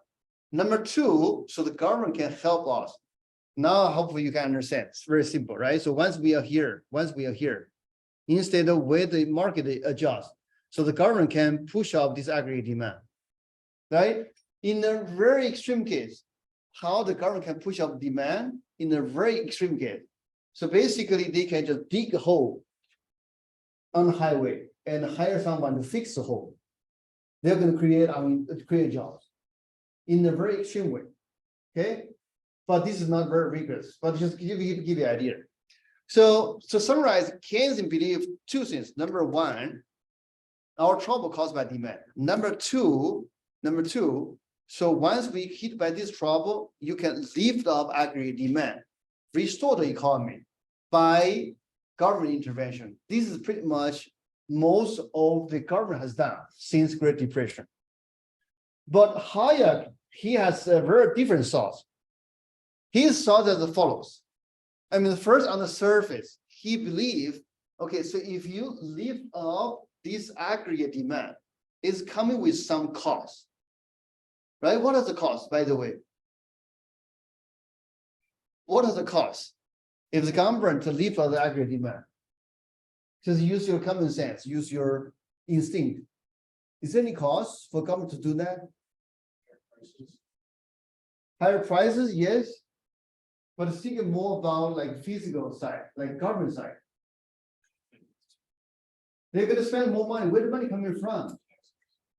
Number two, so the government can help us. Now, hopefully you can understand. It's very simple, right? So once we are here, instead of where the market adjusts, so the government can push up this aggregate demand, right? In a very extreme case, how the government can push up demand in a very extreme case. So basically, they can just dig a hole on the highway and hire someone to fix the hole. They're going to create jobs in a very extreme way. Okay, but this is not very rigorous. But just give you an idea. So to summarize, Keynesian believe two things. Number one, our trouble caused by demand. Number two. So once we hit by this trouble, you can lift up aggregate demand, restore the economy by government intervention. This is pretty much most of the government has done since Great Depression. But Hayek, he has a very different thought. His thought is as follows. I mean, first on the surface, he believed, okay, so if you lift up this aggregate demand, it's coming with some cost. Right? What is the cost, by the way? What is the cost? If the government to lift up the aggregate demand, just use your common sense, use your instinct. Is there any cost for government to do that? Higher prices, yes. But thinking more about like physical side, like government side. They're going to spend more money. Where the money coming from?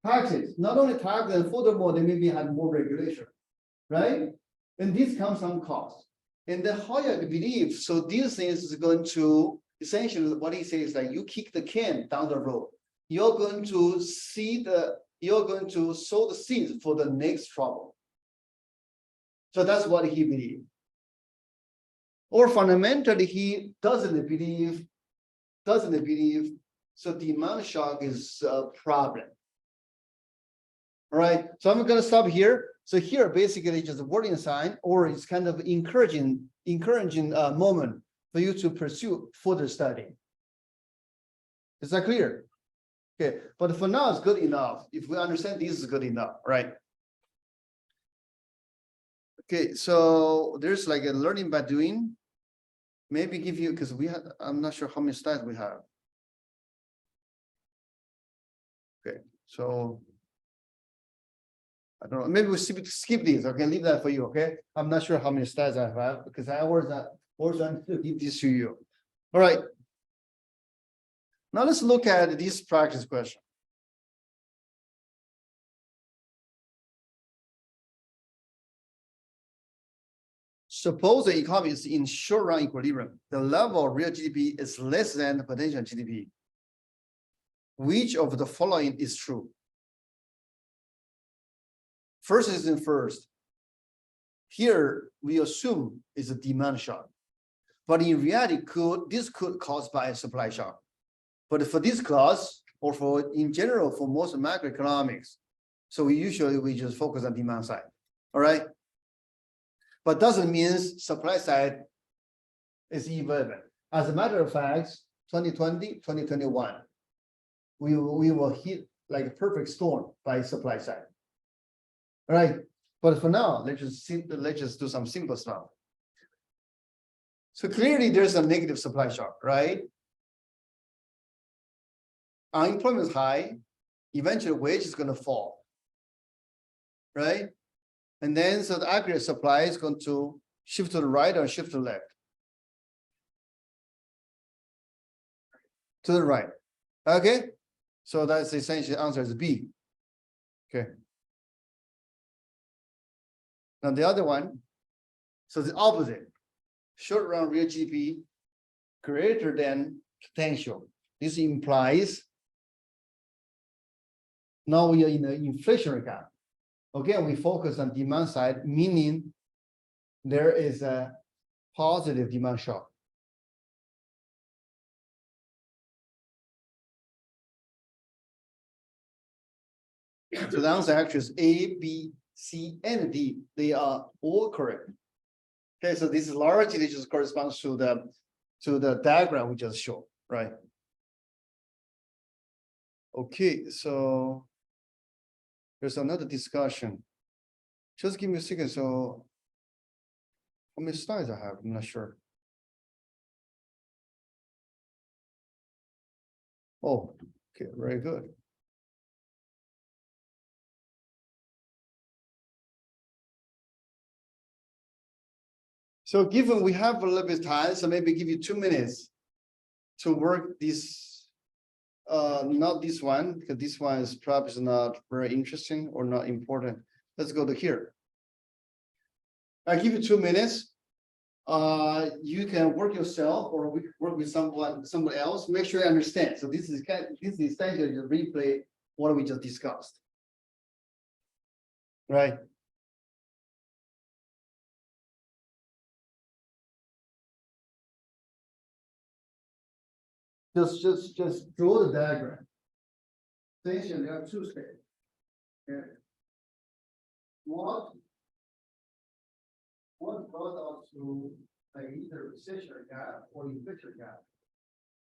Taxes, not only taxes, and furthermore, they maybe have more regulation, right? And this comes some cost. And the Hayek believes, so these things is going to, essentially what he says is like you kick the can down the road. You're going to sow the seeds for the next trouble. So that's what he believes. Or fundamentally, he doesn't believe, so demand shock is a problem. All right, so I'm going to stop here. So here, basically, just a warning sign, or it's kind of encouraging moment for you to pursue further study. Is that clear? Okay, but for now, it's good enough. If we understand this is good enough, right? Okay, so there's like a learning by doing. Maybe give you, because we have, I'm not sure how many slides we have. Okay, so I don't know, maybe we skip these. I can leave that for you, okay? I'm not sure how many slides I have because I always want to give this to you. All right. Now let's look at this practice question. Suppose the economy is in short-run equilibrium. The level of real GDP is less than the potential GDP. Which of the following is true? First is in first. Here we assume is a demand shock, but in reality, this could cause by a supply shock. But for this class, or for in general for most macroeconomics, so we just focus on demand side. All right. But doesn't mean supply side is irrelevant. As a matter of fact, 2020, 2021, we will hit like a perfect storm by supply side. All right, but for now, let's just do some simple stuff. So clearly, there's a negative supply shock, right? Unemployment is high. Eventually, wage is going to fall, right? And then, so the aggregate supply is going to shift to the right or shift to the left? To the right. Okay, so that's essentially the answer is B. Okay. Now the other one, so the opposite, short run real GDP greater than potential. This implies now we are in an inflationary gap. Again, we focus on demand side, meaning there is a positive demand shock. So the answer actually is A, B, C, and D. They are all correct. Okay, so this largely just corresponds to the diagram we just showed, right? Okay, so there's another discussion. Just give me a second. So how many slides I have? I'm not sure. Oh, okay, very good. So given we have a little bit of time, so maybe give you 2 minutes to work this, not this one, because this one is probably not very interesting or not important. Let's go to here. I give you 2 minutes. You can work yourself or we work with someone else. Make sure you understand. So this is essentially the replay what we just discussed. Right. Just draw the diagram. Essentially, there are two steps. Okay. What brought us to either recession gap or inflation gap?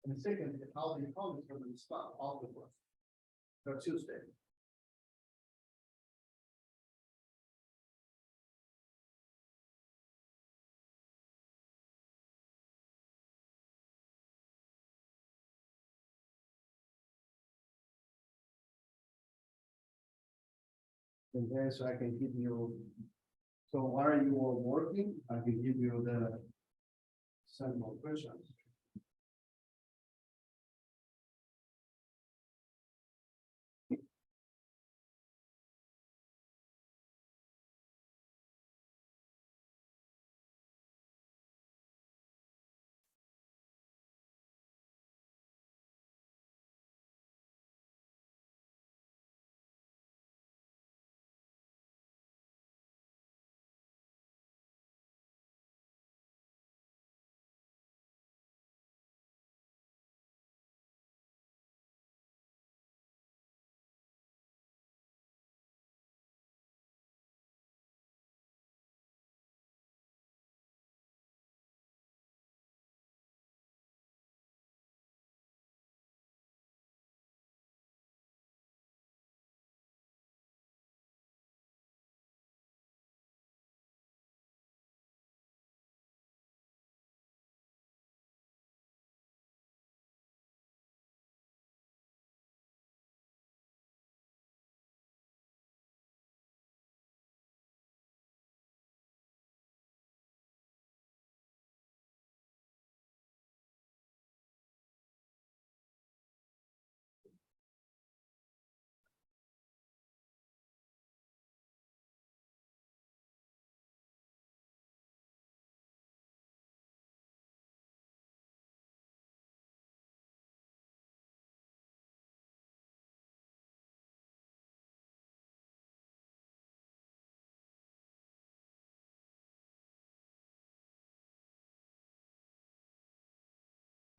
And second, how the economy is going to respond afterwards. There are two steps. And then so I can give you, so while you are working, I can give you the sample questions.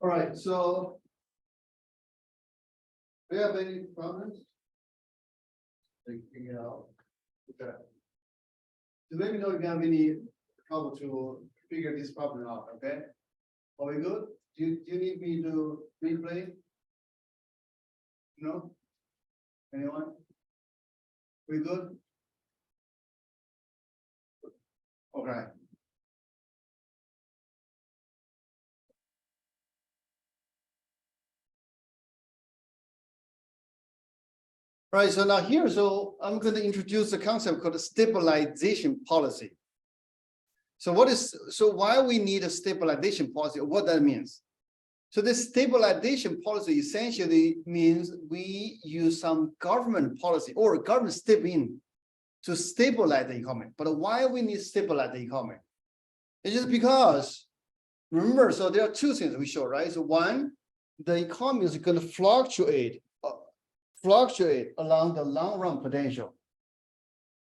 All right, so do you have any problems? Thinking out. Okay. So let me know if you have any trouble to figure this problem out, okay? Are we good? Do you need me to replay? No? Anyone? We good? Okay. All right, so now here, so I'm going to introduce a concept called stabilization policy. So why we need a stabilization policy, what that means? So the stabilization policy essentially means we use some government policy or government step in to stabilize the economy. But why we need to stabilize the economy? It's just because, remember, so there are two things we show, right? So one, the economy is going to fluctuate along the long run potential.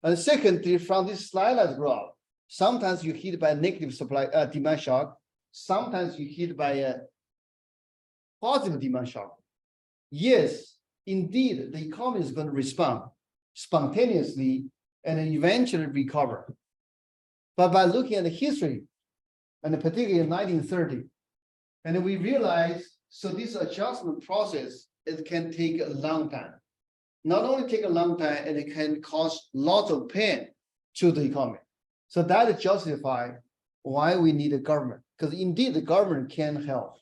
And secondly, from this slide graph, sometimes you hit by negative supply demand shock, sometimes you hit by a positive demand shock. Yes, indeed, the economy is going to respond spontaneously and eventually recover. But by looking at the history, and particularly in 1930, and we realize, so this adjustment process, it can take a long time. Not only take a long time, and it can cause lots of pain to the economy. So that justifies why we need a government, because indeed the government can help.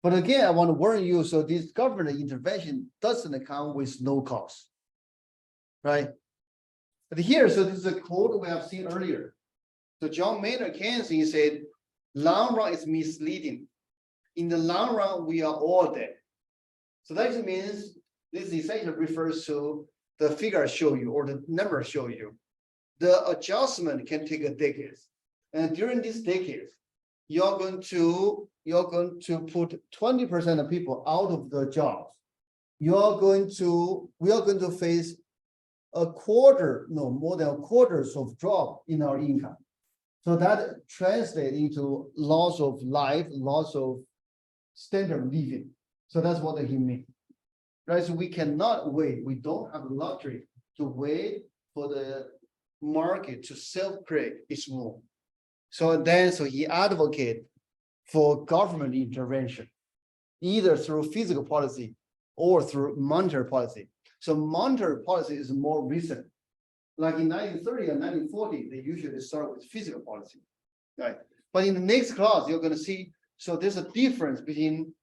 But again, I want to warn you, so this government intervention doesn't come with no cost, right? But here, so this is a quote we have seen earlier. So John Maynard Keynes, he said, long run is misleading. In the long run, we are all dead. So that means this essentially refers to the figure I show you or the number show you. The adjustment can take a decade. And during this decade, you're going to put 20% of people out of the jobs. We are going to face more than a quarter of drop in our income. So that translates into loss of life, loss of standard of living. So that's what he means. Right? So we cannot wait. We don't have the luxury to wait for the market to self-correct its move. So he advocated for government intervention, either through physical policy or through monetary policy. So monetary policy is more recent. Like in 1930 and 1940, they usually start with physical policy, right? But in the next class, you're going to see, so there's a difference between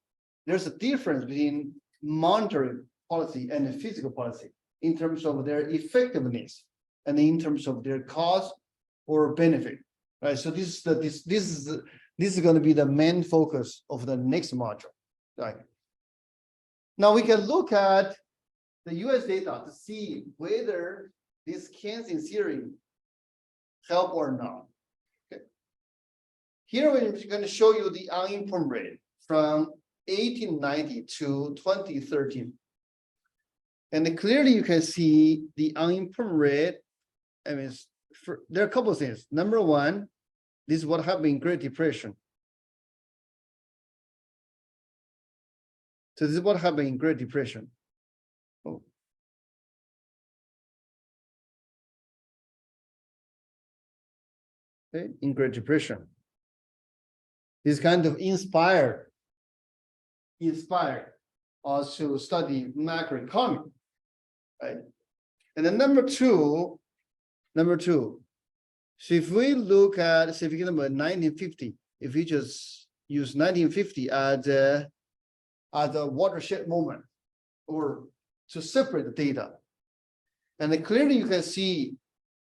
monetary policy and physical policy in terms of their effectiveness and in terms of their cost or benefit, right? So this is going to be the main focus of the next module, right? Now we can look at the US data to see whether this Keynesian theory help or not. Okay. Here we're going to show you the unemployment rate from 1890 to 2013. And clearly you can see the unemployment rate. I mean, there are a couple of things. Number one, this is what happened in Great Depression. So this is what happened in Great Depression. Oh. Okay, in Great Depression. This kind of inspired us to study macroeconomy, right? And then number two, so if we look at, say, for example, 1950, if we just use 1950 as a watershed moment or to separate the data, and then clearly you can see,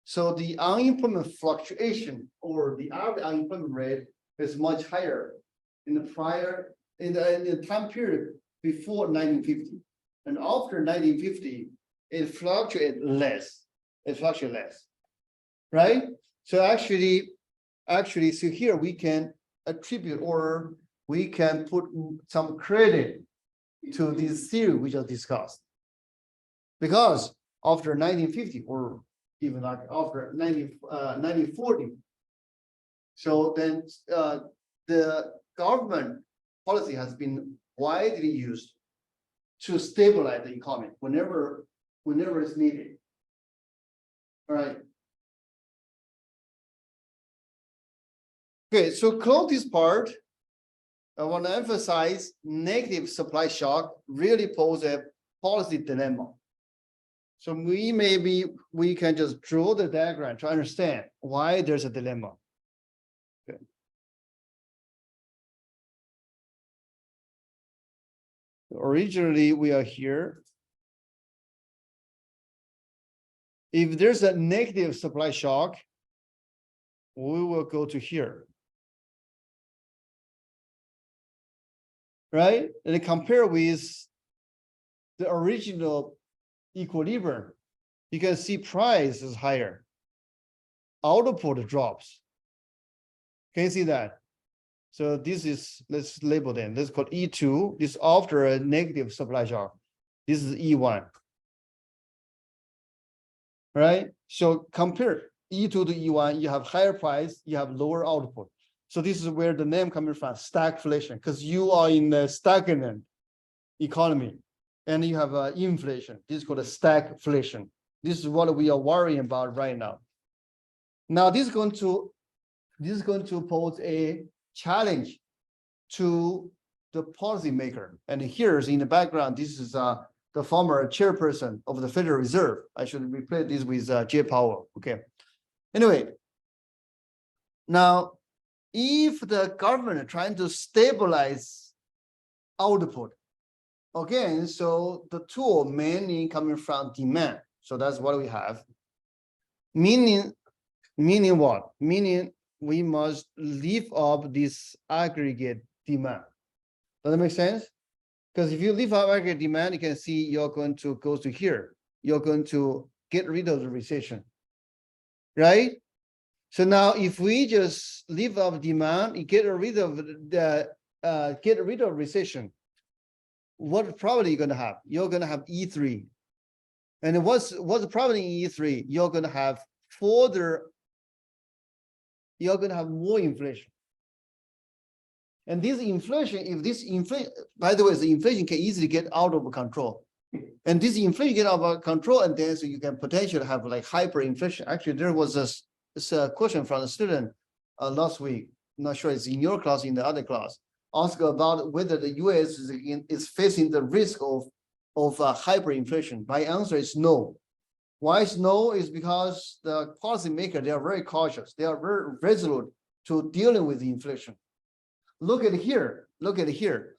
so the unemployment fluctuation or the average unemployment rate is much higher in the time period before 1950, and after 1950, it fluctuates less. Right? So actually, so here we can attribute or we can put some credit to this theory we just discussed, because after 1950 or even like after 1940, so then the government policy has been widely used to stabilize the economy whenever it's needed. All right. Okay, so close this part. I want to emphasize negative supply shock really pose a policy dilemma. So we can just draw the diagram to understand why there's a dilemma. Okay. Originally, we are here. If there's a negative supply shock, we will go to here. Right? And compare with the original equilibrium, you can see price is higher. Output drops. Can you see that? So this is, let's label them. This is called E2. This is after a negative supply shock. This is E1. Right? So compare E2 to E1, you have higher price, you have lower output. So this is where the name coming from, stagflation, because you are in a stagnant economy and you have inflation. This is called a stagflation. This is what we are worrying about right now. Now this is going to pose a challenge to the policymaker. And here's in the background, this is the former chairperson of the Federal Reserve. I should replace this with Jay Powell. Okay. Anyway, now, if the government trying to stabilize output, again, so the tool mainly coming from demand. So that's what we have. Meaning what? Meaning we must lift up this aggregate demand. Does that make sense? Because if you lift up aggregate demand, you can see you're going to go to here. You're going to get rid of the recession, right? So now if we just lift up demand, you get rid of recession, what probably you're going to have? You're going to have E3. And what's the problem in E3? You're going to have more inflation. And this inflation, by the way, the inflation can easily get out of control. And this inflation get out of control, and then so you can potentially have like hyperinflation. Actually, there was a question from a student last week. I'm not sure it's in your class, in the other class, asked about whether the US is facing the risk of hyperinflation. My answer is no. Why is no? Is because the policymakers, they are very cautious. They are very resolute to dealing with the inflation. Look at here. Look at here.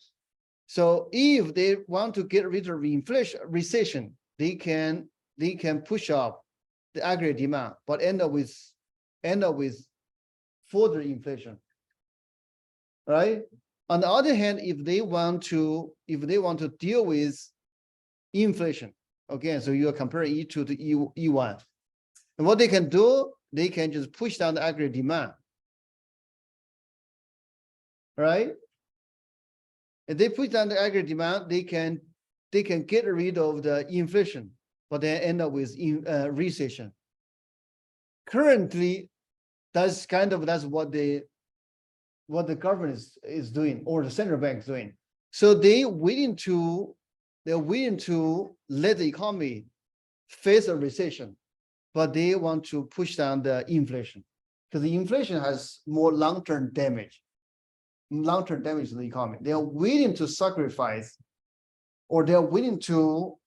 So if they want to get rid of recession, they can push up the aggregate demand, but end up with further inflation, right? On the other hand, if they want to deal with inflation, again, so you are comparing E2 to E1, and what they can do, they can just push down the aggregate demand, right? If they push down the aggregate demand, they can get rid of the inflation, but then end up with recession. Currently, that's what the government is doing, or the central bank is doing. So they're willing to let the economy face a recession, but they want to push down the inflation, because the inflation has more long-term damage to the economy. They are willing to sacrifice, or they're willing to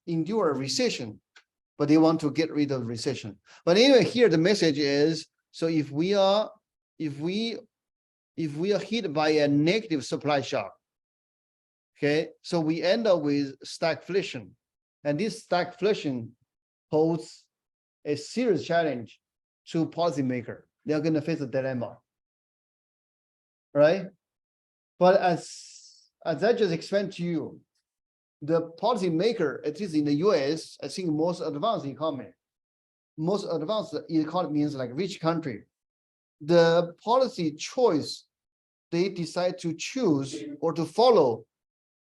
endure a recession, but they want to get rid of recession. But anyway, here the message is, so if we are hit by a negative supply shock, okay, so we end up with stagflation, and this stagflation poses a serious challenge to policymakers. They're going to face a dilemma, right? But as I just explained to you, the policymaker, at least in the US, I think most advanced economy means like rich country, the policy choice they decide to choose or to follow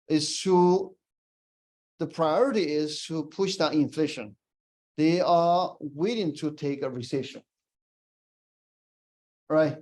is the priority is to push down inflation. They are willing to take a recession, right?